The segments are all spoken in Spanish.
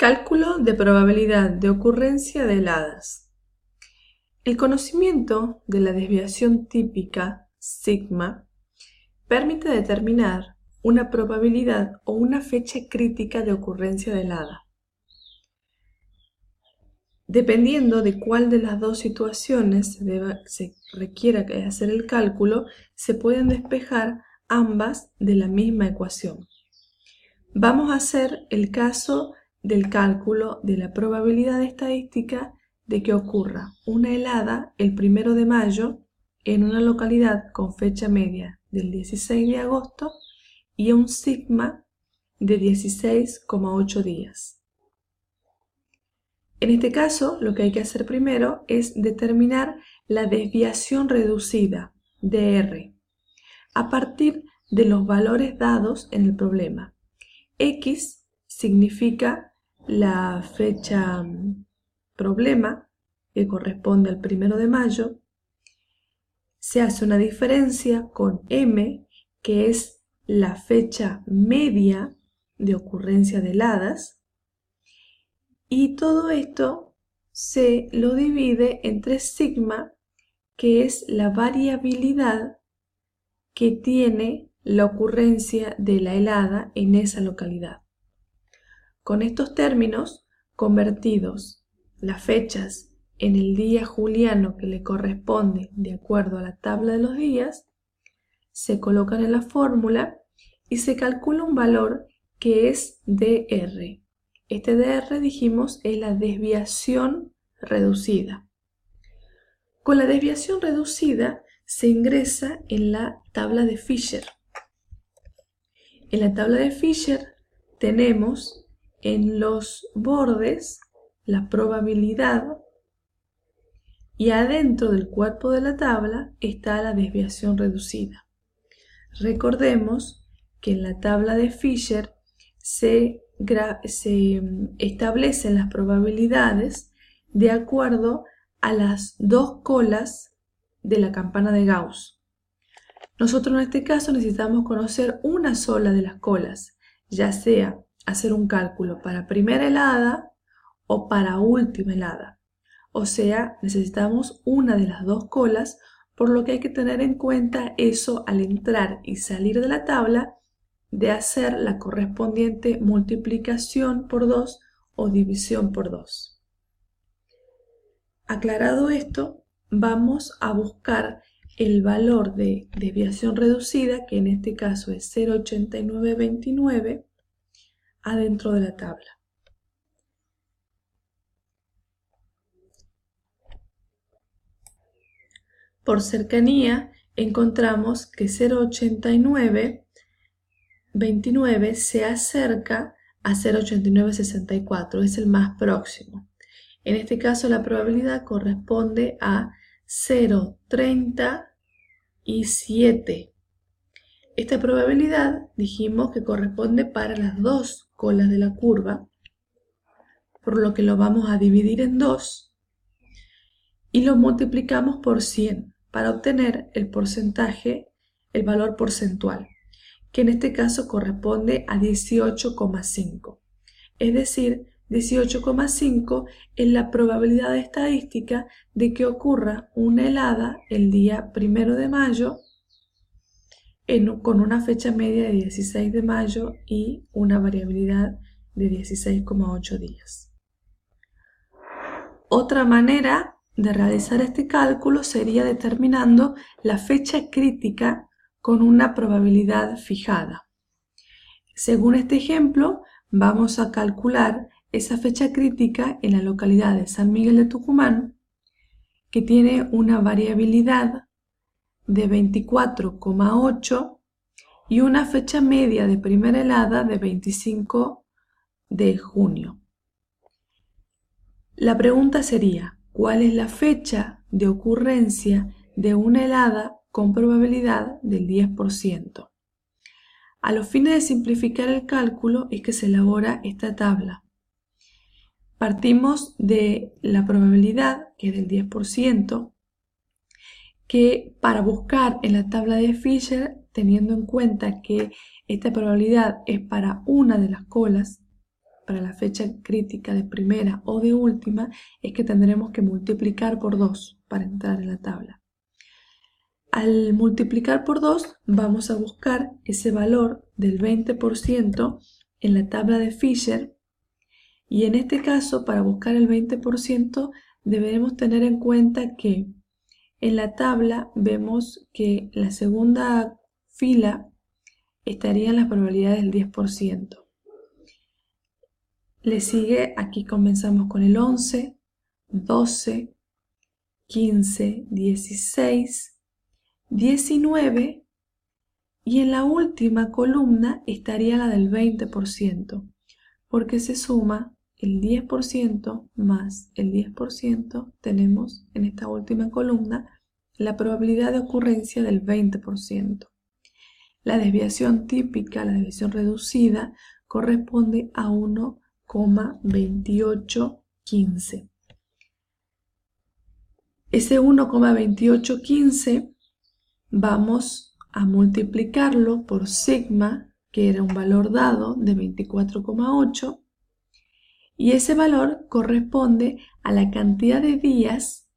Cálculo de probabilidad de ocurrencia de heladas. El conocimiento de la desviación típica, sigma, permite determinar una probabilidad o una fecha crítica de ocurrencia de helada. Dependiendo de cuál de las dos situaciones se requiera hacer el cálculo, se pueden despejar ambas de la misma ecuación. Vamos a hacer el caso del cálculo de la probabilidad estadística de que ocurra una helada el 1 de mayo en una localidad con fecha media del 16 de agosto y un sigma de 16,8 días. En este caso, lo que hay que hacer primero es determinar la desviación reducida, DR, a partir de los valores dados en el problema. X significa la fecha problema, que corresponde al 1 de mayo. Se hace una diferencia con M, que es la fecha media de ocurrencia de heladas. Y todo esto se lo divide entre sigma, que es la variabilidad que tiene la ocurrencia de la helada en esa localidad. Con estos términos convertidos, las fechas en el día juliano que le corresponde de acuerdo a la tabla de los días, se colocan en la fórmula y se calcula un valor que es DR. Este DR, dijimos, es la desviación reducida. Con la desviación reducida se ingresa en la tabla de Fisher. En la tabla de Fisher tenemos en los bordes la probabilidad y adentro del cuerpo de la tabla está la desviación reducida. Recordemos que en la tabla de Fisher se establecen las probabilidades de acuerdo a las dos colas de la campana de Gauss. Nosotros en este caso necesitamos conocer una sola de las colas, ya sea hacer un cálculo para primera helada o para última helada. O sea, necesitamos una de las dos colas, por lo que hay que tener en cuenta eso al entrar y salir de la tabla, de hacer la correspondiente multiplicación por 2 o división por 2. Aclarado esto, vamos a buscar el valor de desviación reducida, que en este caso es 0,8929, adentro de la tabla. Por cercanía, encontramos que 0,8929 se acerca a 0,8964, es el más próximo. En este caso, la probabilidad corresponde a 0,37. Esta probabilidad dijimos que corresponde para las dos colas de la curva, por lo que lo vamos a dividir en 2 y lo multiplicamos por 100 para obtener el porcentaje, el valor porcentual, que en este caso corresponde a 18,5. Es decir, 18,5 es la probabilidad estadística de que ocurra una helada el día 1 de mayo con una fecha media de 16 de mayo y una variabilidad de 16,8 días. Otra manera de realizar este cálculo sería determinando la fecha crítica con una probabilidad fijada. Según este ejemplo, vamos a calcular esa fecha crítica en la localidad de San Miguel de Tucumán, que tiene una variabilidad de 24,8 y una fecha media de primera helada de 25 de junio. La pregunta sería, ¿cuál es la fecha de ocurrencia de una helada con probabilidad del 10%? A los fines de simplificar el cálculo es que se elabora esta tabla. Partimos de la probabilidad, que es del 10%, que para buscar en la tabla de Fisher, teniendo en cuenta que esta probabilidad es para una de las colas, para la fecha crítica de primera o de última es que tendremos que multiplicar por 2 para entrar en la tabla. Al multiplicar por 2 vamos a buscar ese valor del 20% en la tabla de Fisher, y en este caso, para buscar el 20%, deberemos tener en cuenta que en la tabla vemos que la segunda fila estarían las probabilidades del 10%. Le sigue, aquí comenzamos con el 11, 12, 15, 16, 19 y en la última columna estaría la del 20%, porque se suma el 10% más el 10%, tenemos en esta última columna la probabilidad de ocurrencia del 20%. La desviación típica, la desviación reducida, corresponde a 1,2815. Ese 1,2815 vamos a multiplicarlo por sigma, que era un valor dado de 24,8, y ese valor corresponde a la cantidad de días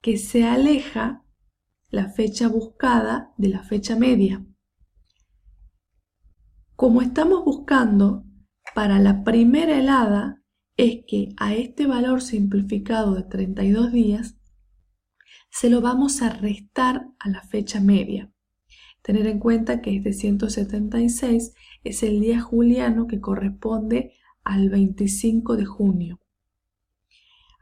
que se aleja la fecha buscada de la fecha media. Como estamos buscando para la primera helada, es que a este valor simplificado de 32 días se lo vamos a restar a la fecha media. Tener en cuenta que este 176 es el día juliano que corresponde al 25 de junio.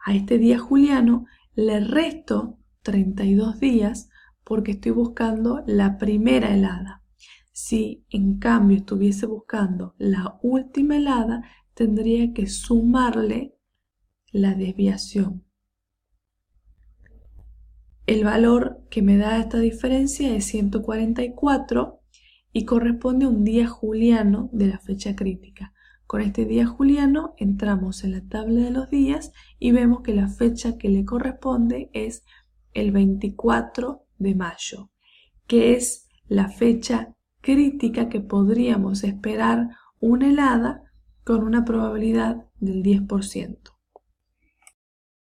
A este día juliano le resto 32 días porque estoy buscando la primera helada. Si en cambio estuviese buscando la última helada, tendría que sumarle la desviación. El valor que me da esta diferencia es 144 y corresponde a un día juliano de la fecha crítica. Con este día juliano entramos en la tabla de los días y vemos que la fecha que le corresponde es el 24 de mayo, que es la fecha crítica que podríamos esperar una helada con una probabilidad del 10%.